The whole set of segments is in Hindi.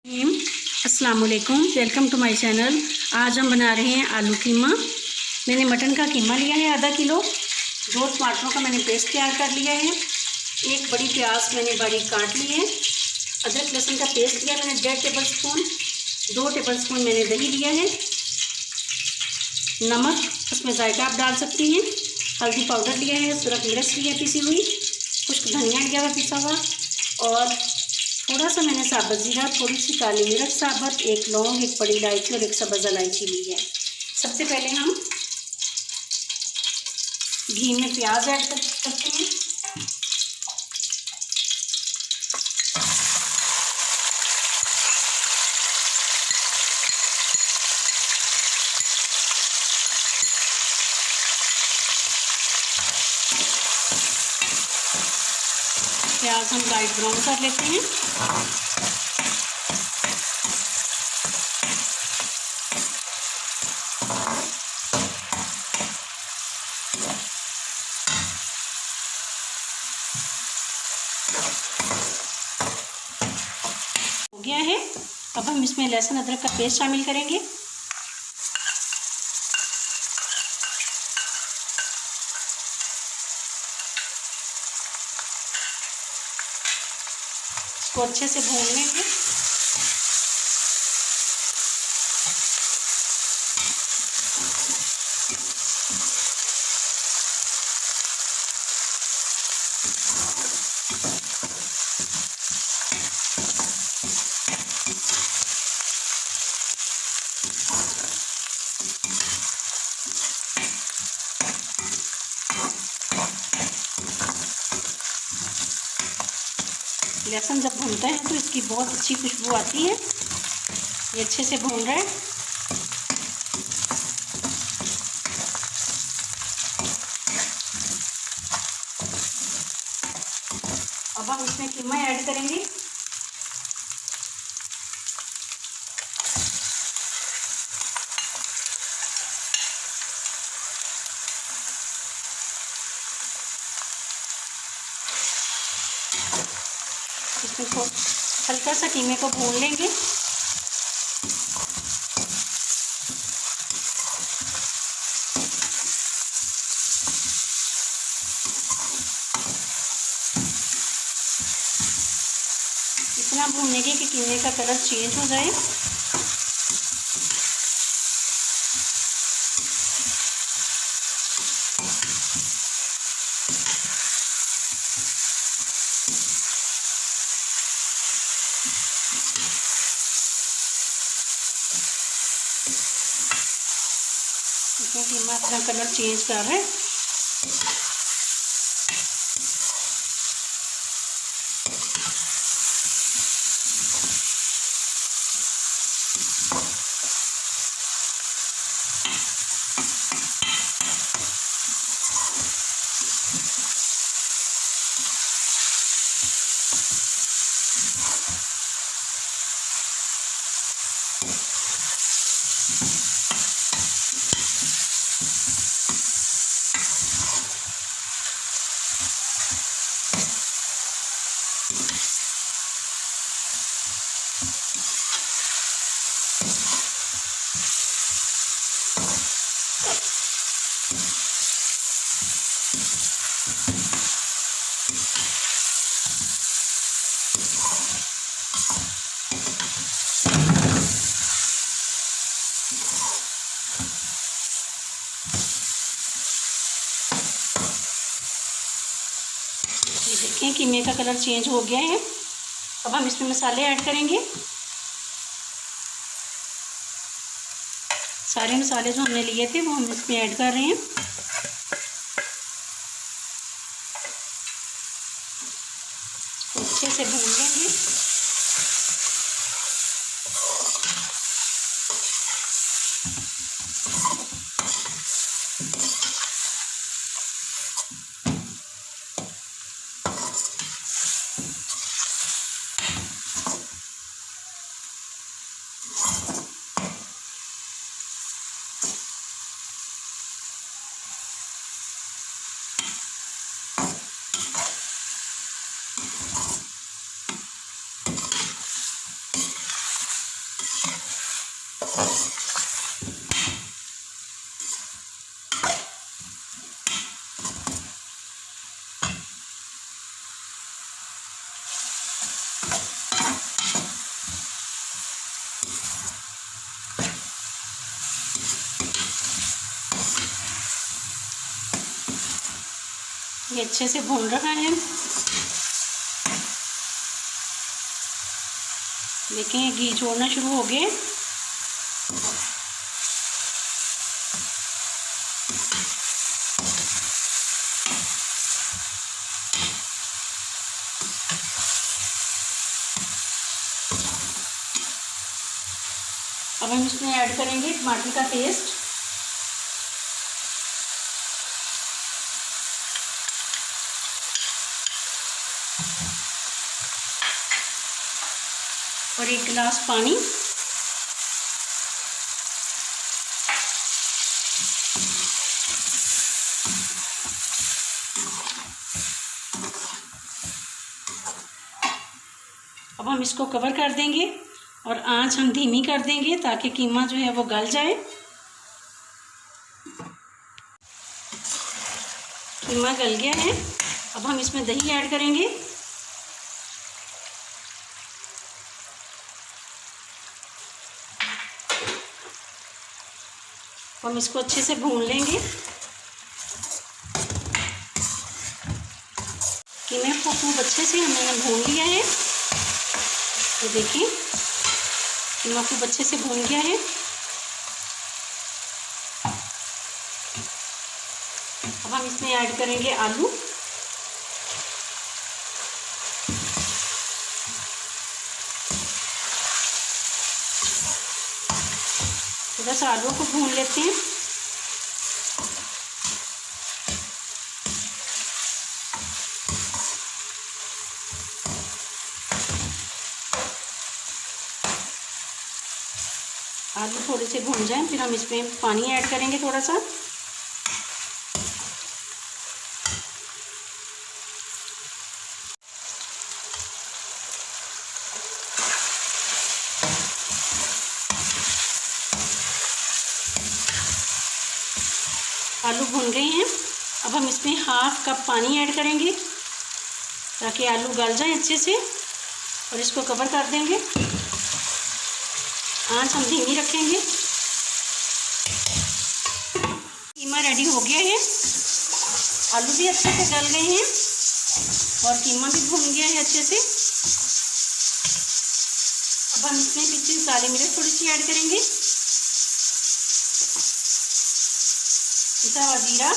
टीम अस्सलाम वालेकुम, वेलकम टू माय चैनल। आज हम बना रहे हैं आलू कीमा। मैंने मटन का कीमा लिया है आधा किलो। 2 टमाटरों का मैंने पेस्ट तैयार कर लिया है। 1 बड़ी प्याज मैंने बारीक काट ली है। अदरक लहसुन का पेस्ट लिया मैंने 1.5 टेबल स्पून। 2 टेबल स्पून मैंने दही लिया है। नमक उसमें जायका आप डाल सकती हैं। हल्दी पाउडर लिया है। सूरज मिर्च लिया पिसी हुई। खुश्क धनिया लिया हुआ पिसा हुआ। और थोड़ा सा मैंने साबुत जीरा, थोड़ी सी काली मिर्च साबुत, 1 लौंग, 1 बड़ी इलायची और 1 सब्ज़ इलायची ली है। सबसे पहले हम घी में प्याज ऐड करते हैं। प्याज हम लाइट ब्राउन कर लेते हैं। हो गया है। अब हम इसमें लहसुन अदरक का पेस्ट शामिल करेंगे। इसको अच्छे से भून लेंगे। लहसुन जब भूनता है तो इसकी बहुत अच्छी खुशबू आती है। ये अच्छे से भून रहा है। अब हम इसमें कीमा ऐड करेंगे। इसमें हल्का सा कीमे को भून लेंगे। इतना भूनेंगे कि कीमे का कलर चेंज हो जाए। इसमें कीमा अपना कलर चेंज कर रहा है। ये देखें कीमे का कलर चेंज हो गया है। अब हम इसमें मसाले ऐड करेंगे। सारे मसाले जो हमने लिए थे वो हम इसमें ऐड कर रहे हैं। अच्छे से भून लेंगे। ये अच्छे से भून रहा है। देखिए ये घी छोड़ना शुरू हो गए। अब हम इसमें ऐड करेंगे टमाटर का पेस्ट। और 1 गिलास पानी। अब हम इसको कवर कर देंगे और आंच हम धीमी कर देंगे ताकि कीमा जो है वो गल जाए। कीमा गल गया है। अब हम इसमें दही ऐड करेंगे। हम इसको अच्छे से भून लेंगे। कीमे को खूब अच्छे से हमने भून लिया है। तो देखिए कीमा खूब अच्छे से भून गया है। अब हम इसमें ऐड करेंगे आलू। थोड़ा सा आलू को भून लेते हैं। आलू थोड़े से भून जाएं, फिर हम इसमें पानी ऐड करेंगे थोड़ा सा। आलू भुन गए हैं। अब हम इसमें 1/2 कप पानी ऐड करेंगे ताकि आलू गल जाए अच्छे से, और इसको कवर कर देंगे। आंच हम धीमी रखेंगे। कीमा रेडी हो गया है। आलू भी अच्छे से गल गए हैं और कीमा भी भुन गया है अच्छे से। अब हम इसमें पीछे काली मिर्च थोड़ी सी ऐड करेंगे, पिसा हुआ जीरा,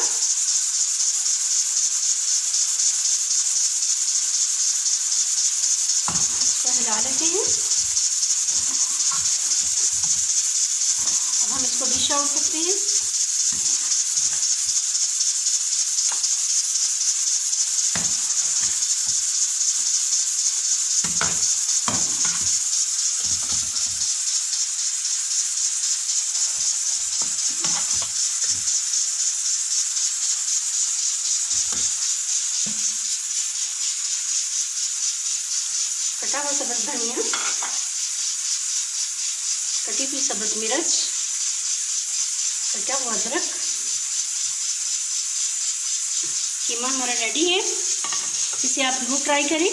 इसको हिला लेते हैं। अब हम इसको डिश आउट करते हैं। कटा हुआ सब्ज़ धनिया, कटी हुई सब्ज़ मिर्च, कटा हुआ अदरक। कीमा हमारा रेडी है। इसे आप जरूर ट्राई करें।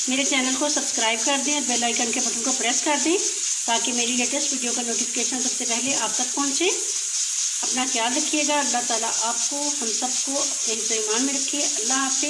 मेरे चैनल को सब्सक्राइब कर दें, बेल आइकन के बटन को प्रेस कर दें ताकि मेरी लेटेस्ट वीडियो का नोटिफिकेशन सबसे पहले आप तक पहुंचे। अपना ख्याल रखिएगा। अल्लाह ताला आपको हम सबको अपने ईमान में रखिए। अल्लाह हाफिज़।